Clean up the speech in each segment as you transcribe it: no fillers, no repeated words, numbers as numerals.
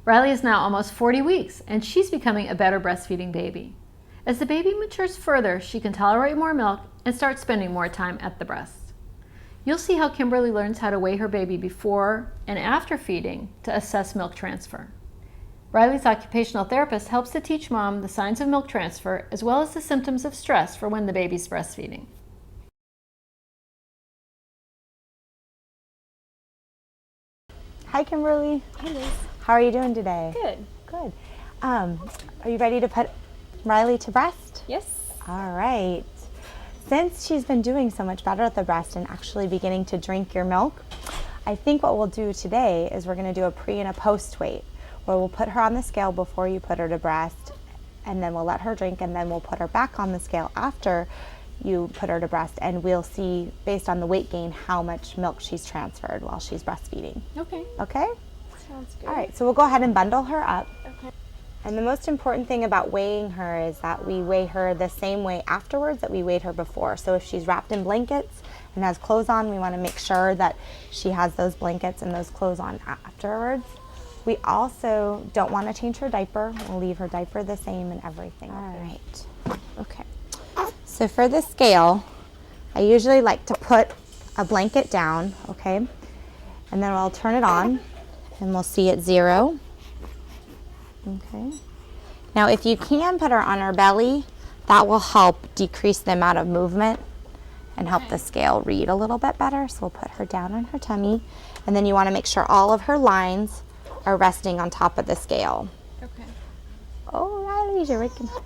Riley is now almost 40 weeks, and she's becoming a better breastfeeding baby. As the baby matures further, she can tolerate more milk and start spending more time at the breast. You'll see how Kimberly learns how to weigh her baby before and after feeding to assess milk transfer. Riley's occupational therapist helps to teach mom the signs of milk transfer as well as the symptoms of stress for when the baby's breastfeeding. Hi, Kimberly. Hi, Liz. How are you doing today? Good. Good. Are you ready to put Riley to breast? Yes. All right. Since she's been doing so much better at the breast and actually beginning to drink your milk, I think what we'll do today is we're going to do a pre and a post weight, where we'll put her on the scale before you put her to breast, and then we'll let her drink, and then we'll put her back on the scale after you put her to breast, and we'll see, based on the weight gain, how much milk she's transferred while she's breastfeeding. Okay. Okay? Sounds good. All right, so we'll go ahead and bundle her up. Okay. And the most important thing about weighing her is that we weigh her the same way afterwards that we weighed her before. So if she's wrapped in blankets and has clothes on, we want to make sure that she has those blankets and those clothes on afterwards. We also don't want to change her diaper. We'll leave her diaper the same and everything. All right. Okay. So for the scale, I usually like to put a blanket down, okay? And then I'll turn it on and we'll see it 0. Okay. Now if you can put her on her belly, that will help decrease the amount of movement and help the scale read a little bit better. So we'll put her down on her tummy, and then you want to make sure all of her lines are resting on top of the scale. Okay. Oh, Riley, you're waking up.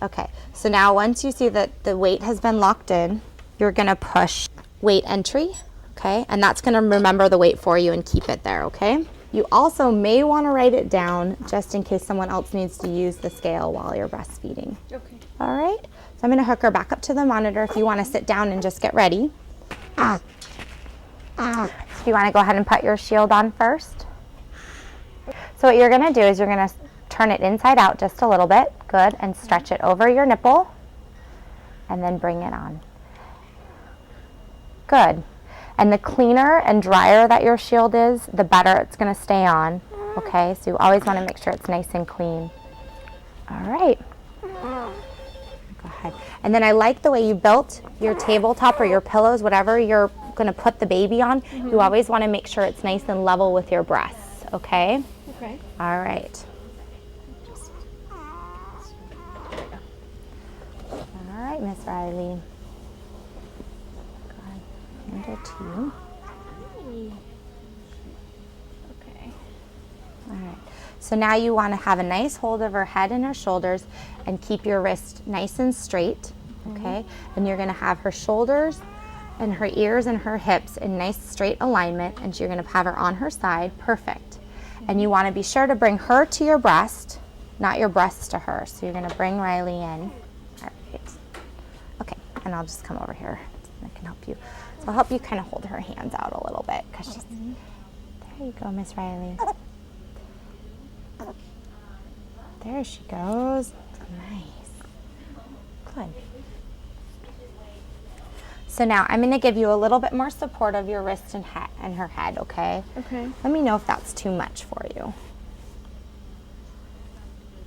Okay, so now once you see that the weight has been locked in, you're gonna push weight entry, okay? And that's gonna remember the weight for you and keep it there, okay? You also may wanna write it down just in case someone else needs to use the scale while you're breastfeeding. Okay. All right, so I'm gonna hook her back up to the monitor if you wanna sit down and just get ready. So you wanna go ahead and put your shield on first. So what you're gonna do is you're gonna turn it inside out just a little bit, good, and stretch it over your nipple, and then bring it on. Good. And the cleaner and drier that your shield is, the better it's going to stay on, okay? So you always want to make sure it's nice and clean. All right. Go ahead. And then I like the way you built your tabletop or your pillows, whatever you're going to put the baby on. You always want to make sure it's nice and level with your breasts, okay? Okay. All right. All right, Miss Riley. Hand her to you. Okay. All right. So now you want to have a nice hold of her head and her shoulders and keep your wrist nice and straight, okay? And you're going to have her shoulders and her ears and her hips in nice straight alignment, and you're going to have her on her side. Perfect. And you want to be sure to bring her to your breast, not your breast to her. So you're going to bring Riley in. All right. Okay, and I'll just come over here. I can help you. So I'll help you kind of hold her hands out a little bit, because she's, there you go, Miss Riley. There she goes. Nice. Good. So now I'm going to give you a little bit more support of your wrist and her head, okay? Okay. Let me know if that's too much for you.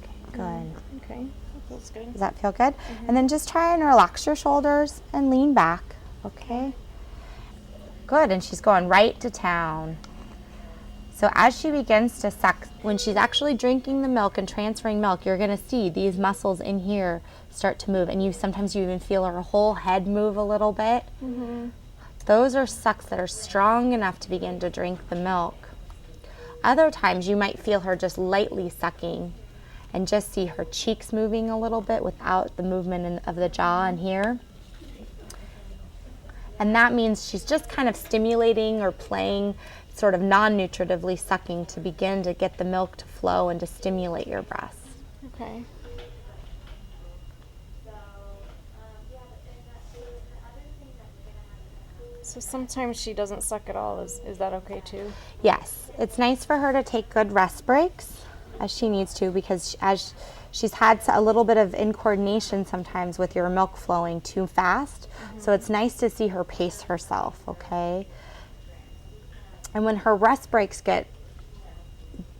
Okay, good. Okay. That feels good. Does that feel good? And then just try and relax your shoulders and lean back, okay? Good, and she's going right to town. So as she begins to suck, when she's actually drinking the milk and transferring milk, you're gonna see these muscles in here start to move, and sometimes you even feel her whole head move a little bit. Those are sucks that are strong enough to begin to drink the milk. Other times you might feel her just lightly sucking and just see her cheeks moving a little bit without the movement of the jaw in here. And that means she's just kind of stimulating or playing, sort of non-nutritively sucking to begin to get the milk to flow and to stimulate your breast. Okay. So sometimes she doesn't suck at all. Is that okay too? Yes, it's nice for her to take good rest breaks. as she needs to, because as she's had a little bit of incoordination sometimes with your milk flowing too fast. So it's nice to see her pace herself, okay? And when her rest breaks get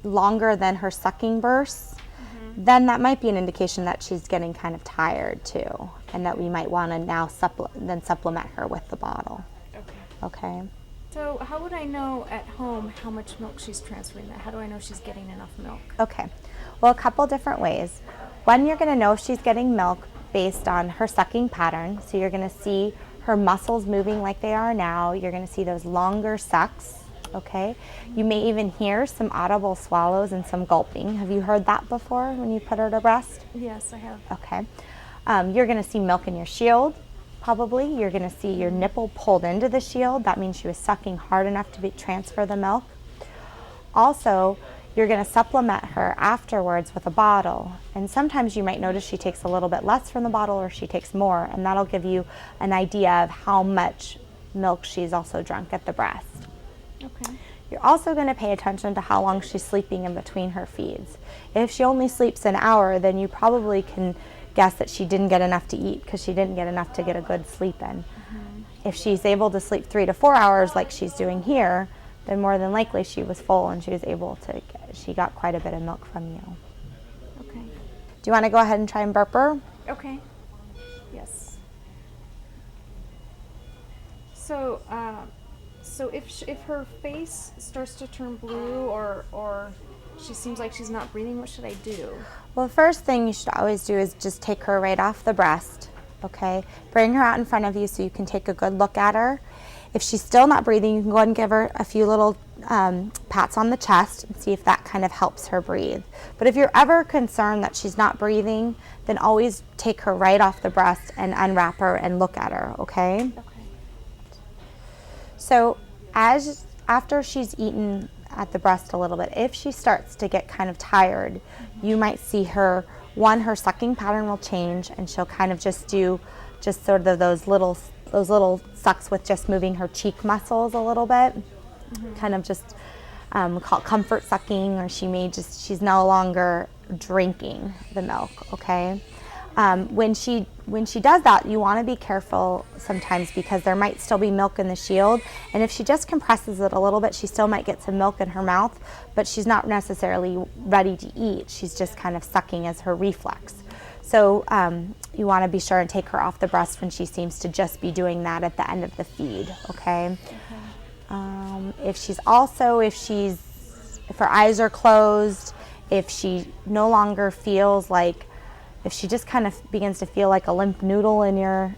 longer than her sucking bursts, then that might be an indication that she's getting kind of tired too, and that we might want to now supplement her with the bottle. Okay. So how would I know at home how much milk she's transferring? How do I know she's getting enough milk? Okay. Well, a couple different ways. One, you're going to know if she's getting milk based on her sucking pattern. So you're going to see her muscles moving like they are now. You're going to see those longer sucks. Okay. You may even hear some audible swallows and some gulping. Have you heard that before when you put her to breast? Yes, I have. Okay. You're going to see milk in your shield, probably. You're going to see your nipple pulled into the shield. That means she was sucking hard enough to transfer the milk. Also, you're going to supplement her afterwards with a bottle. And sometimes you might notice she takes a little bit less from the bottle, or she takes more, and that'll give you an idea of how much milk she's also drunk at the breast. Okay. You're also going to pay attention to how long she's sleeping in between her feeds. If she only sleeps an hour, then you probably can guess that she didn't get enough to eat, because she didn't get enough to get a good sleep in. If she's able to sleep 3 to 4 hours like she's doing here, then more than likely she was full and she was able to she got quite a bit of milk from you. Okay. Do you want to go ahead and try and burp her? Okay. Yes. So, so if her face starts to turn blue, or she seems like she's not breathing, what should I do? Well, first thing you should always do is just take her right off the breast, okay? Bring her out in front of you so you can take a good look at her. If she's still not breathing, you can go ahead and give her a few little pats on the chest and see if that kind of helps her breathe. But if you're ever concerned that she's not breathing, then always take her right off the breast and unwrap her and look at her, okay? Okay. So after she's eaten at the breast a little bit, if she starts to get kind of tired, you might see her sucking pattern will change, and she'll kind of just do sort of those little sucks with just moving her cheek muscles a little bit, kind of just called comfort sucking, or she's no longer drinking the milk, okay? When she does that, you want to be careful sometimes, because there might still be milk in the shield, and if she just compresses it a little bit, she still might get some milk in her mouth, but she's not necessarily ready to eat. She's just kind of sucking as her reflex. So you want to be sure and take her off the breast when she seems to just be doing that at the end of the feed, okay? If her eyes are closed, if she no longer feels like, if she just kind of begins to feel like a limp noodle in your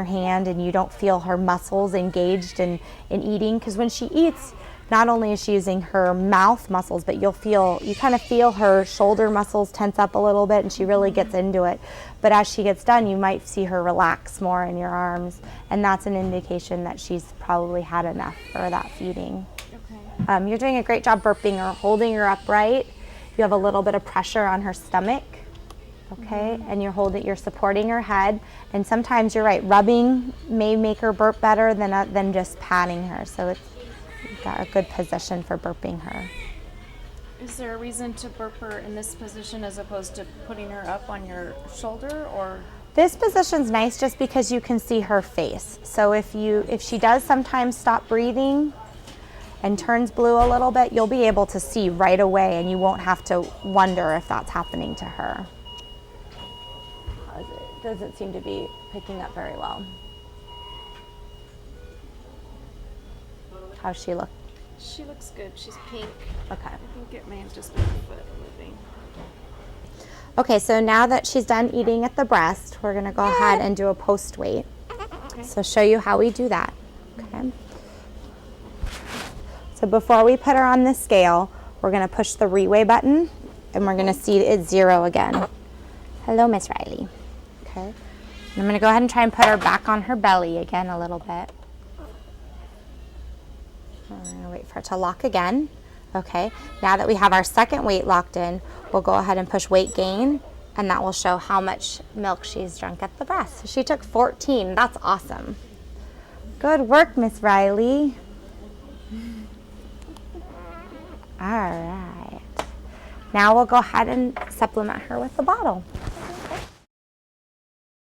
hand, and you don't feel her muscles engaged in eating, because when she eats, not only is she using her mouth muscles, but you kind of feel her shoulder muscles tense up a little bit, and she really gets into it. But as she gets done, you might see her relax more in your arms, and that's an indication that she's probably had enough for that feeding. Okay. You're doing a great job burping her, holding her upright. You have a little bit of pressure on her stomach, okay? And you're supporting her head. And sometimes you're right, rubbing may make her burp better than just patting her. So you've got a good position for burping her. Is there a reason to burp her in this position as opposed to putting her up on your shoulder, or? This position's nice just because you can see her face. So if she does sometimes stop breathing and turns blue a little bit, you'll be able to see right away, and you won't have to wonder if that's happening to her. It doesn't seem to be picking up very well. How's she look? She looks good. She's pink. Okay. I think it may have just been her foot moving. Okay, so now that she's done eating at the breast, we're gonna go ahead and do a post weight. Okay. So show you how we do that. Okay. So before we put her on the scale, we're gonna push the reweigh button, and we're gonna see it's 0 again. Hello, Miss Riley. Okay. And I'm gonna go ahead and try and put her back on her belly again a little bit. I'm gonna wait for it to lock again. Okay. Now that we have our second weight locked in, we'll go ahead and push weight gain, and that will show how much milk she's drunk at the breast. So she took 14. That's awesome. Good work, Miss Riley. All right. Now we'll go ahead and supplement her with the bottle.